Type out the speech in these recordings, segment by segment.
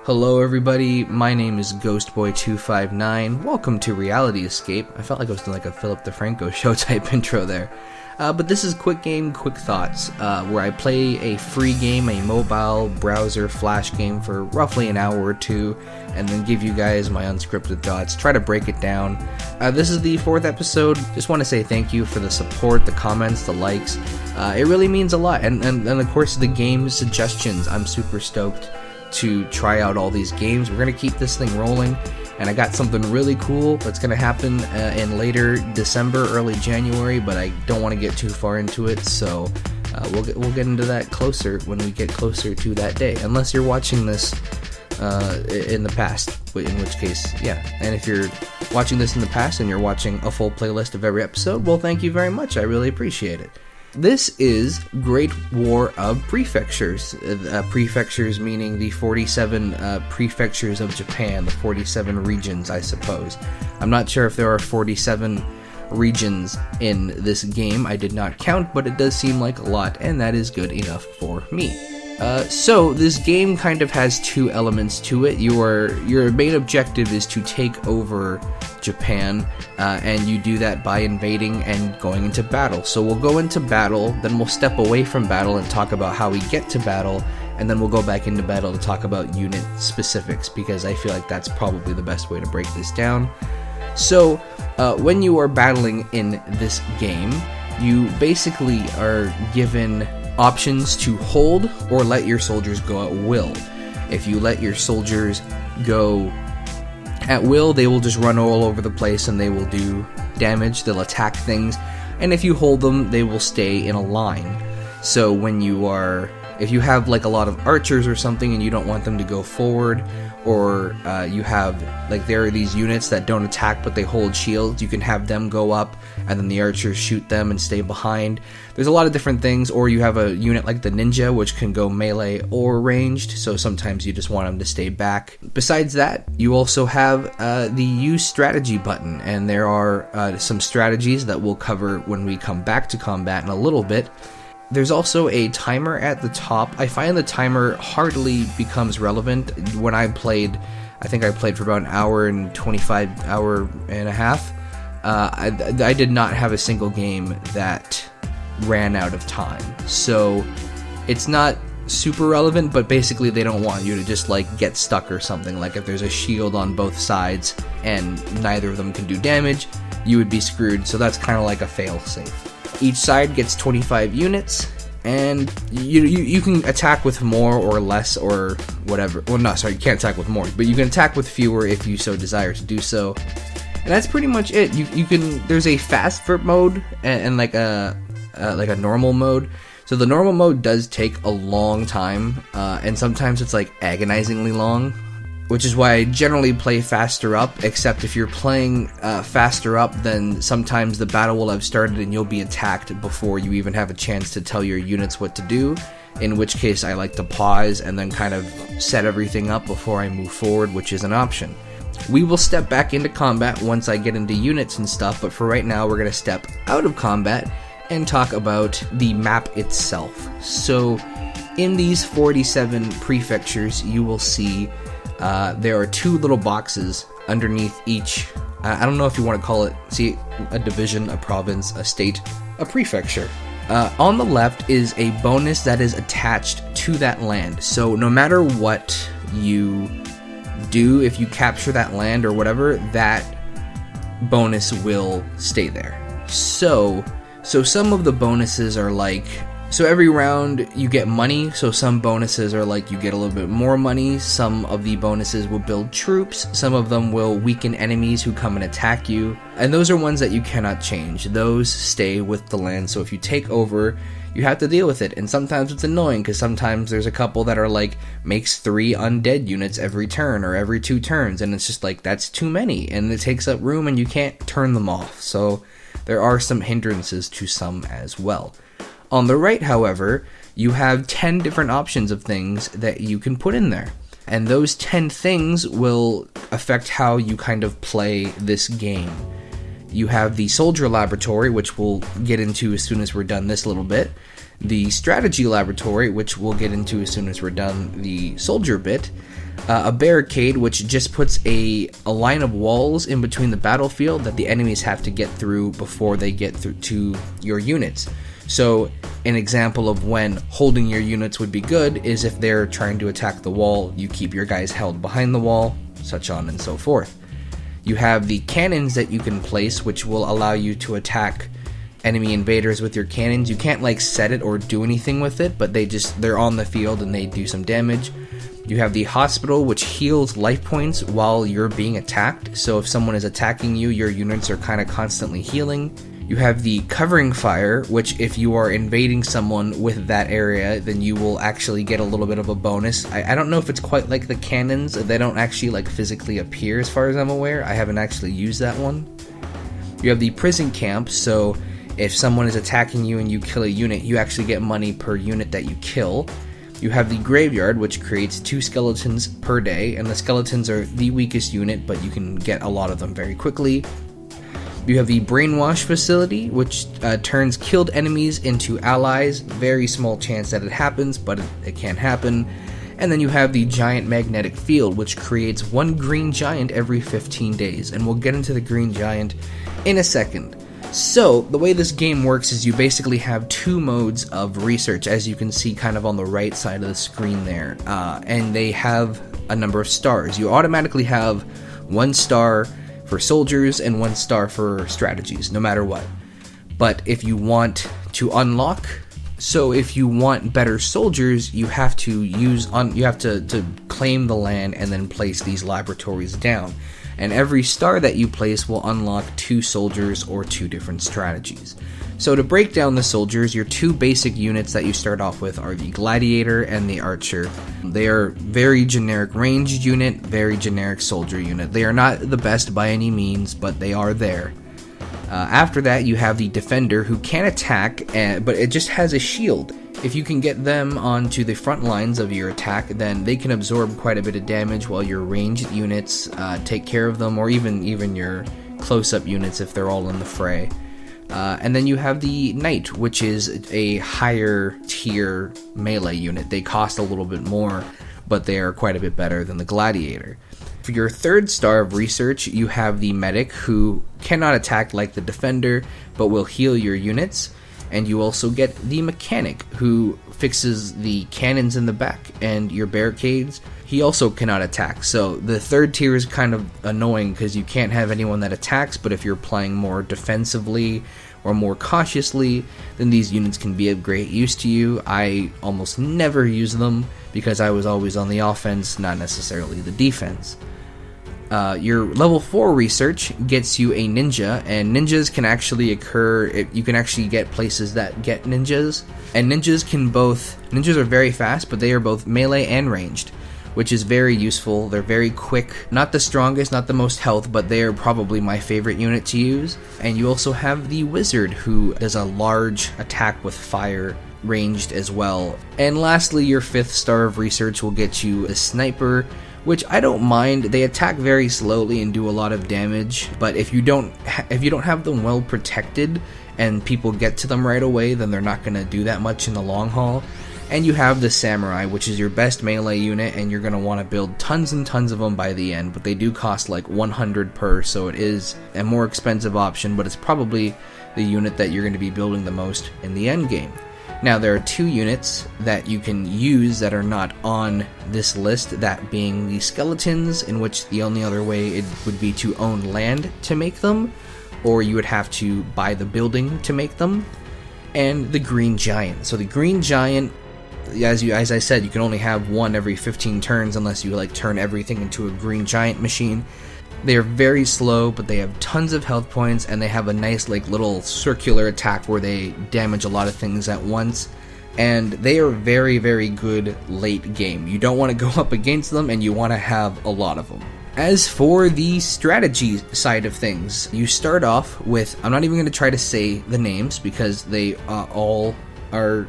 Hello everybody, my name is Ghostboy259. Welcome to Reality Escape. I felt like I was doing like a Philip DeFranco show type intro there. But this is Quick Game, Quick Thoughts, where I play a free game, a mobile browser flash game for roughly an hour or two, and then give you guys my unscripted thoughts, try to break it down. This is the 4th episode. Just want to say thank you for the support, the comments, the likes. It really means a lot, and of course the game suggestions. I'm super stoked to try out all these games. We're going to keep this thing rolling, and I got something really cool that's going to happen in later December, early January, but I don't want to get too far into it, so we'll get into that closer when we get closer to that day, unless you're watching this in the past, in which case, yeah. And if you're watching this in the past and you're watching a full playlist of every episode, well, thank you very much. I really appreciate it. This is Great War of Prefectures. Prefectures meaning the 47 prefectures of Japan, the 47 regions, I suppose. I'm not sure if there are 47 regions in this game. I did not count, but it does seem like a lot, and that is good enough for me. So this game kind of has two elements to it. Your main objective is to take over Japan, and you do that by invading and going into battle. So we'll go into battle, then we'll step away from battle and talk about how we get to battle, and then we'll go back into battle to talk about unit specifics, because I feel like that's probably the best way to break this down. So when you are battling in this game, you basically are given options to hold or let your soldiers go at will. If you let your soldiers go at will, they will just run all over the place and they will do damage, they'll attack things, and if you hold them, they will stay in a line. So if you have like a lot of archers or something and you don't want them to go forward, or you have, like, there are these units that don't attack but they hold shields, you can have them go up and then the archers shoot them and stay behind. There's a lot of different things. Or you have a unit like the ninja, which can go melee or ranged, so sometimes you just want them to stay back. Besides that, you also have the use strategy button, and there are some strategies that we'll cover when we come back to combat in a little bit. There's also a timer at the top. I find the timer hardly becomes relevant. When I played, I think I played for about an hour and 25 hour and a half. I did not have a single game that ran out of time. So it's not super relevant, but basically they don't want you to just like get stuck or something. Like if there's a shield on both sides and neither of them can do damage, you would be screwed. So that's kind of like a fail safe. Each side gets 25 units, and you can attack with more or less or whatever. Well, no, sorry, you can't attack with more, but you can attack with fewer if you so desire to do so. And that's pretty much it. You can. There's a fast mode and like a normal mode. So the normal mode does take a long time, and sometimes it's like agonizingly long, which is why I generally play faster up, except if you're playing faster up, then sometimes the battle will have started and you'll be attacked before you even have a chance to tell your units what to do, in which case I like to pause and then kind of set everything up before I move forward, which is an option. We will step back into combat once I get into units and stuff, but for right now we're going to step out of combat and talk about the map itself. So in these 47 prefectures, you will see there are two little boxes underneath each. I don't know if you want to call it, a division, a province, a state, a prefecture. On the left is a bonus that is attached to that land. So no matter what you do, if you capture that land or whatever, that bonus will stay there. So some of the bonuses are like, so every round you get money, so some bonuses are like you get a little bit more money, some of the bonuses will build troops, some of them will weaken enemies who come and attack you, and those are ones that you cannot change. Those stay with the land, so if you take over, you have to deal with it, and sometimes it's annoying, because sometimes there's a couple that are like, makes 3 undead units every turn, or every 2 turns, and it's just like, that's too many, and it takes up room, and you can't turn them off, so there are some hindrances to some as well. On the right, however, you have 10 different options of things that you can put in there. And those 10 things will affect how you kind of play this game. You have the Soldier Laboratory, which we'll get into as soon as we're done this little bit. The Strategy Laboratory, which we'll get into as soon as we're done the Soldier bit. A barricade, which just puts a line of walls in between the battlefield that the enemies have to get through before they get through to your units. So an example of when holding your units would be good is if they're trying to attack the wall, you keep your guys held behind the wall, such on and so forth. You have the cannons that you can place, which will allow you to attack enemy invaders with your cannons. You can't like set it or do anything with it, but they're on the field and they do some damage. You have the hospital, which heals life points while you're being attacked. So if someone is attacking you, your units are kind of constantly healing. You have the covering fire, which if you are invading someone with that area, then you will actually get a little bit of a bonus. I don't know if it's quite like the cannons. They don't actually like physically appear as far as I'm aware. I haven't actually used that one. You have the prison camp, so if someone is attacking you and you kill a unit, you actually get money per unit that you kill. You have the graveyard, which creates 2 skeletons per day, and the skeletons are the weakest unit, but you can get a lot of them very quickly. You have the brainwash facility, which turns killed enemies into allies. Very small chance that it happens, but it can happen. And then you have the giant magnetic field, which creates 1 green giant every 15 days, and we'll get into the green giant in a second. So, the way this game works is you basically have 2 modes of research, as you can see kind of on the right side of the screen there, and they have a number of stars. You automatically have 1 star for soldiers and 1 star for strategies, no matter what. But if you want to unlock, so if you want better soldiers, you have to to claim the land and then place these laboratories down. And every star that you place will unlock 2 soldiers or 2 different strategies. So to break down the soldiers, your 2 basic units that you start off with are the gladiator and the archer. They are very generic ranged unit, very generic soldier unit. They are not the best by any means, but they are there. After that, you have the defender, who can attack, but it just has a shield. If you can get them onto the front lines of your attack, then they can absorb quite a bit of damage while your ranged units take care of them, or even your close-up units if they're all in the fray. And then you have the knight, which is a higher tier melee unit. They cost a little bit more, but they are quite a bit better than the gladiator. For your 3rd star of research, you have the medic, who cannot attack like the defender, but will heal your units. And you also get the mechanic, who fixes the cannons in the back and your barricades. He also cannot attack, so the 3rd tier is kind of annoying because you can't have anyone that attacks, but if you're playing more defensively or more cautiously, then these units can be of great use to you. I almost never use them because I was always on the offense, not necessarily the defense. Your level 4 research gets you a ninja, and ninjas can actually occur, you can actually get places that get ninjas, and ninjas are very fast, but they are both melee and ranged, which is very useful. They're very quick, not the strongest, not the most health, but they are probably my favorite unit to use. And you also have the wizard, who does a large attack with fire, ranged as well. And lastly, your 5th star of research will get you a sniper, which I don't mind. They attack very slowly and do a lot of damage, but if you don't have them well protected and people get to them right away, then they're not going to do that much in the long haul. And you have the samurai, which is your best melee unit, and you're going to want to build tons and tons of them by the end, but they do cost like 100 per, so it is a more expensive option, but it's probably the unit that you're going to be building the most in the end game. Now, there are 2 units that you can use that are not on this list, that being the skeletons, in which the only other way it would be to own land to make them, or you would have to buy the building to make them, and the green giant. So the green giant, as I said, you can only have 1 every 15 turns unless you like turn everything into a green giant machine. They are very slow, but they have tons of health points, and they have a nice like little circular attack where they damage a lot of things at once. And they are very, very good late game. You don't want to go up against them, and you want to have a lot of them. As for the strategy side of things, you start off with, I'm not even going to try to say the names because they all are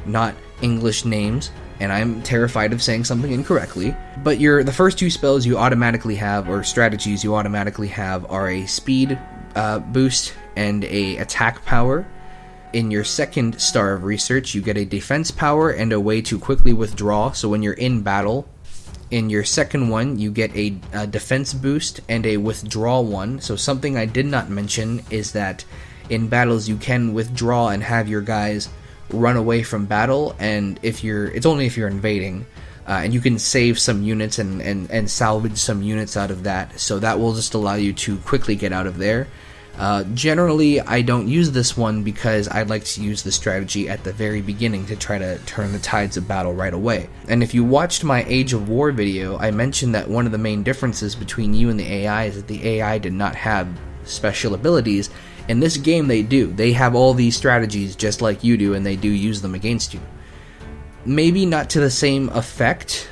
not English names, and I'm terrified of saying something incorrectly. But the first 2 spells you automatically have, or strategies you automatically have, are a speed boost and a attack power. In your 2nd star of research, you get a defense power and a way to quickly withdraw, so when you're in battle, In your second one, you get a defense boost and a withdraw one. So something I did not mention is that in battles you can withdraw and have your guys run away from battle, and it's only if you're invading, and you can save some units and salvage some units out of that. So that will just allow you to quickly get out of there. Generally, I don't use this one because I like to use the strategy at the very beginning to try to turn the tides of battle right away. And if you watched my Age of War video, I mentioned that one of the main differences between you and the AI is that the AI did not have special abilities. In this game, they do. They have all these strategies just like you do, and they do use them against you. Maybe not to the same effect.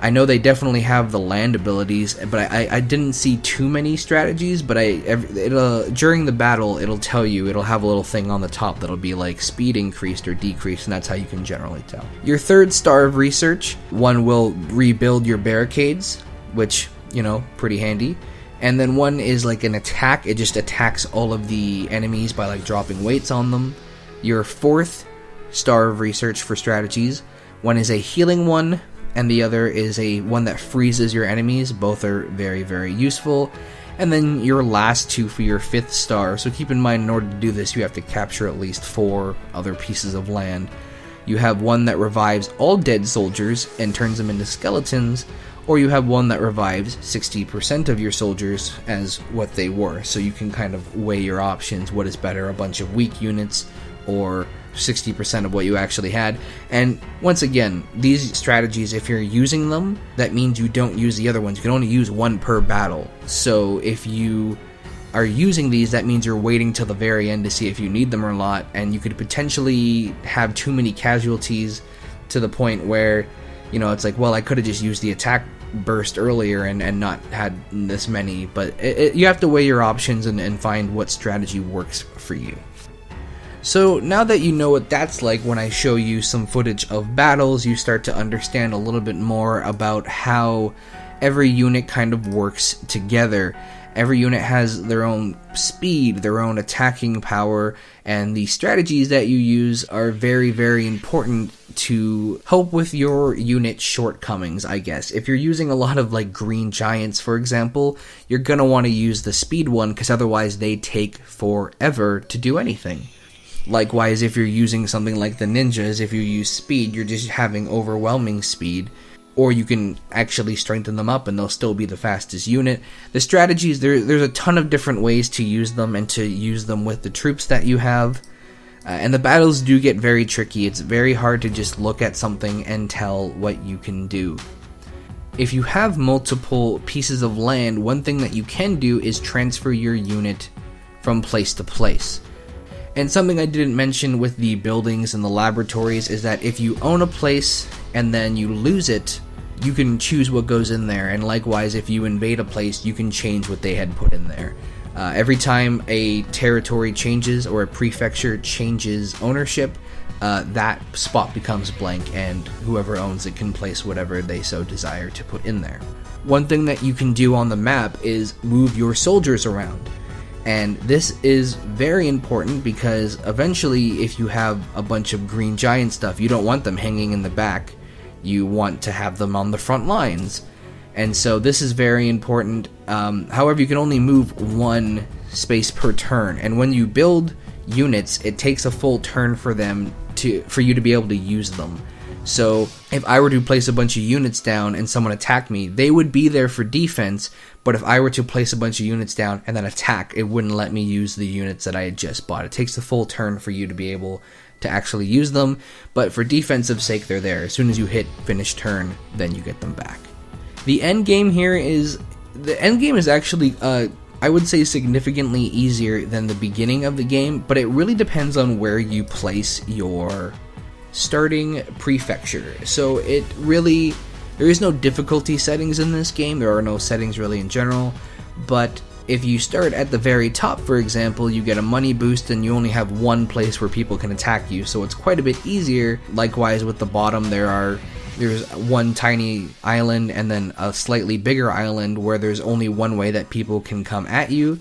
I know they definitely have the land abilities, but I didn't see too many strategies, but during the battle, it'll tell you, it'll have a little thing on the top that'll be like speed increased or decreased, and that's how you can generally tell. Your third star of research, one will rebuild your barricades, which, pretty handy. And then one is like an attack, it just attacks all of the enemies by like dropping weights on them. Your fourth star of research for strategies, one is a healing one, and the other is a one that freezes your enemies. Both are very, very useful. And then your last two for your fifth star. So keep in mind, in order to do this, you have to capture at least 4 other pieces of land. You have one that revives all dead soldiers and turns them into skeletons, or you have one that revives 60% of your soldiers as what they were. So you can kind of weigh your options. What is better, a bunch of weak units or 60% of what you actually had? And once again, these strategies, if you're using them, that means you don't use the other ones. You can only use one per battle. So if you are using these, that means you're waiting till the very end to see if you need them or not, and you could potentially have too many casualties to the point where, it's like, well, I could have just used the attack burst earlier and not had this many. But you have to weigh your options and find what strategy works for you. So now that you know what that's like, when I show you some footage of battles, you start to understand a little bit more about how every unit kind of works together. Every unit has their own speed, their own attacking power, and the strategies that you use are very, very important to help with your unit shortcomings, I guess. If you're using a lot of like green giants, for example, you're gonna want to use the speed one, because otherwise they take forever to do anything. Likewise, if you're using something like the ninjas, if you use speed, you're just having overwhelming speed. Or you can actually strengthen them up and they'll still be the fastest unit. The strategies, there's a ton of different ways to use them and to use them with the troops that you have. And the battles do get very tricky. It's very hard to just look at something and tell what you can do. If you have multiple pieces of land, one thing that you can do is transfer your unit from place to place. And something I didn't mention with the buildings and the laboratories is that if you own a place and then you lose it, you can choose what goes in there. And likewise, if you invade a place, you can change what they had put in there. Every time a territory changes or a prefecture changes ownership, that spot becomes blank, and whoever owns it can place whatever they so desire to put in there. One thing that you can do on the map is move your soldiers around. And this is very important because eventually, if you have a bunch of green giant stuff, you don't want them hanging in the back. You want to have them on the front lines. And so this is very important. However, you can only move one space per turn. And when you build units, it takes a full turn for you to be able to use them. So if I were to place a bunch of units down and someone attacked me, they would be there for defense. But if I were to place a bunch of units down and then attack, it wouldn't let me use the units that I had just bought. It takes a full turn for you to be able to actually use them, but for defensive sake, they're there. As soon as you hit finish turn, then you get them back. The end game here is actually, I would say, significantly easier than the beginning of the game, but it really depends on where you place your starting prefecture. So there is no difficulty settings in this game. There are no settings really in general, but if you start at the very top, for example, you get a money boost and you only have one place where people can attack you, so it's quite a bit easier. Likewise with the bottom, there's one tiny island and then a slightly bigger island where there's only one way that people can come at you,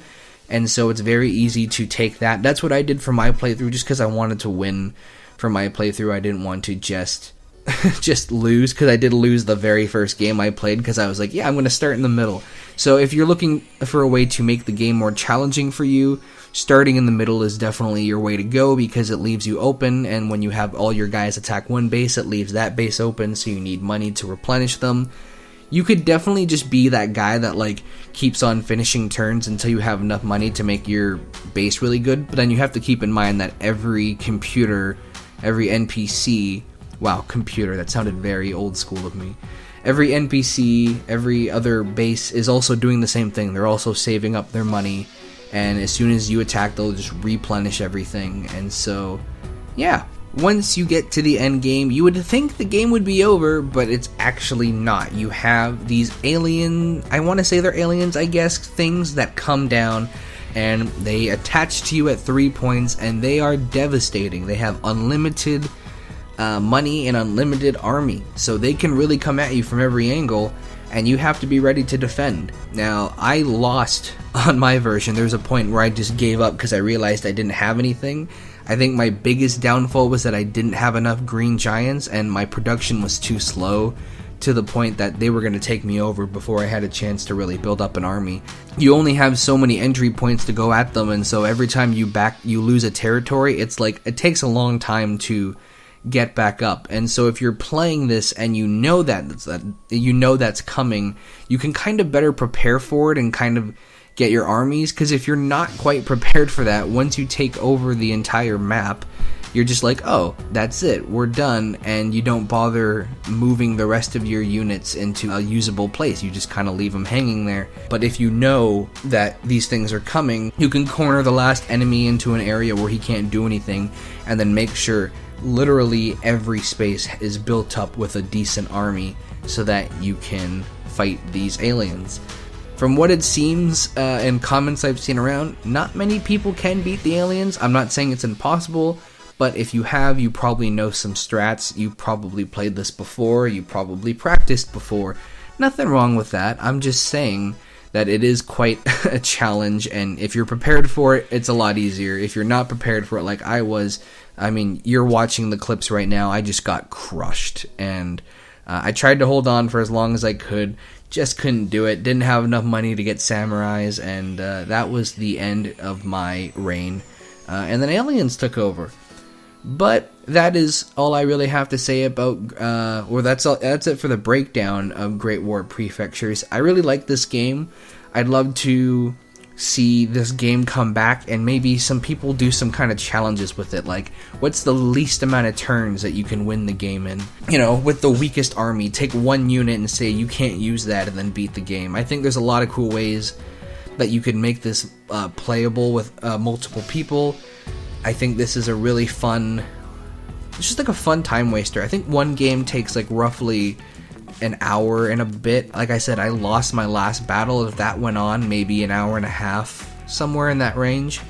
and so it's very easy to take that. That's what I did for my playthrough, just because I wanted to win for my playthrough. I didn't want to just just lose, because I did lose the very first game I played because I was like, yeah, I'm going to start in the middle. So if you're looking for a way to make the game more challenging for you, starting in the middle is definitely your way to go, because it leaves you open, and when you have all your guys attack one base, it leaves that base open, so you need money to replenish them. You could definitely just be that guy that like keeps on finishing turns until you have enough money to make your base really good, but then you have to keep in mind that every computer, every NPC, wow, computer, that sounded very old school of me. Every NPC, every other base is also doing the same thing. They're also saving up their money, and as soon as you attack, they'll just replenish everything. And so, yeah, once you get to the end game, you would think the game would be over, but it's actually not. You have these alien, I want to say they're aliens, I guess, things that come down, and they attach to you at 3 points, and they are devastating. They have unlimited money and unlimited army, so they can really come at you from every angle, and you have to be ready to defend. Now, I lost on my version. There was a point where I just gave up because I realized I didn't have anything. I think my biggest downfall was that I didn't have enough green giants, and my production was too slow, to the point that they were going to take me over before I had a chance to really build up an army. You only have so many entry points to go at them, and so every time you lose a territory, it's like it takes a long time to get back up. And so if you're playing this and you know that's coming, you can kind of better prepare for it and kind of get your armies, because if you're not quite prepared for that, once you take over the entire map, you're just like, oh, that's it, we're done, and you don't bother moving the rest of your units into a usable place. You just kind of leave them hanging there. But if you know that these things are coming, you can corner the last enemy into an area where he can't do anything, and then make sure literally every space is built up with a decent army so that you can fight these aliens. From what it seems in comments I've seen around, not many people can beat the aliens. I'm not saying it's impossible, but if you have, you probably know some strats. You probably played this before. You probably practiced before. Nothing wrong with that. I'm just saying that it is quite a challenge, and if you're prepared for it, it's a lot easier. If you're not prepared for it like I was, I mean, you're watching the clips right now, I just got crushed, and I tried to hold on for as long as I could, just couldn't do it, didn't have enough money to get samurais, and that was the end of my reign, and then aliens took over. But that is all I really have to say about, that's it for the breakdown of Great War Prefectures. I really like this game. I'd love to see this game come back, and maybe some people do some kind of challenges with it, like what's the least amount of turns that you can win the game in. You know, with the weakest army, take one unit and say you can't use that, and then beat the game. I think there's a lot of cool ways that you can make this playable with multiple people. I think this is a really fun, it's just like a fun time waster. I think one game takes like roughly an hour and a bit. Like I said, I lost my last battle. If that went on, maybe an hour and a half, somewhere in that range.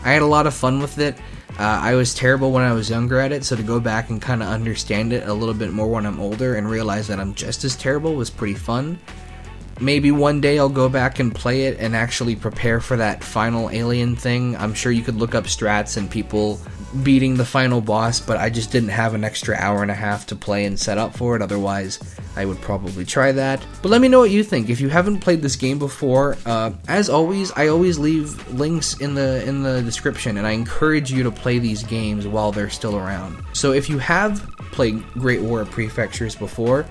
I had a lot of fun with it. I was terrible when I was younger at it, so to go back and kind of understand it a little bit more when I'm older and realize that I'm just as terrible was pretty fun. Maybe one day I'll go back and play it and actually prepare for that final alien thing. I'm sure you could look up strats and people beating the final boss, but I just didn't have an extra hour and a half to play and set up for it. Otherwise, I would probably try that. But let me know what you think. If you haven't played this game before, as always, I always leave links in the description, and I encourage you to play these games while they're still around. So if you have played Great War Prefectures before,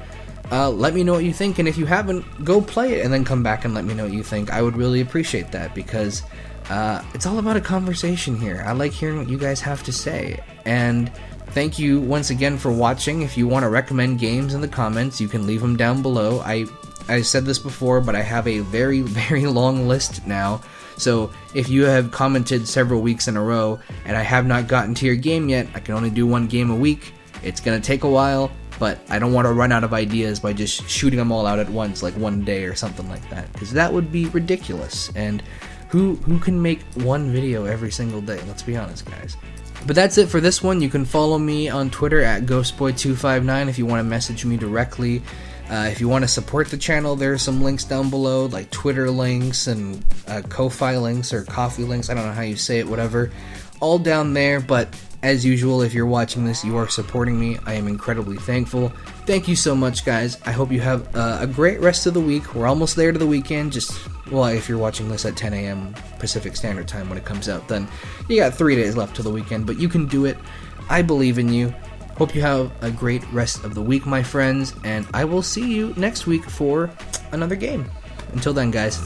let me know what you think, and if you haven't, go play it and then come back and let me know what you think. I would really appreciate that, because it's all about a conversation here. I like hearing what you guys have to say. And thank you once again for watching. If you want to recommend games in the comments, you can leave them down below. I said this before, but I have a very, very long list now. So if you have commented several weeks in a row and I have not gotten to your game yet, I can only do one game a week. It's going to take a while, but I don't want to run out of ideas by just shooting them all out at once, like one day or something like that, because that would be ridiculous. And who can make one video every single day? Let's be honest, guys. But that's it for this one. You can follow me on Twitter at ghostboy259 if you want to message me directly. If you want to support the channel, there are some links down below, like Twitter links and Ko-Fi links or coffee links. I don't know how you say it, whatever. All down there, but As usual, if you're watching this, you are supporting me. I am incredibly thankful. Thank you so much, guys. I hope you have a great rest of the week. We're almost there to the weekend. Well, if you're watching this at 10 a.m. Pacific Standard Time when it comes out, then you got 3 days left till the weekend, but you can do it. I believe in you. Hope you have a great rest of the week, my friends, and I will see you next week for another game. Until then, guys.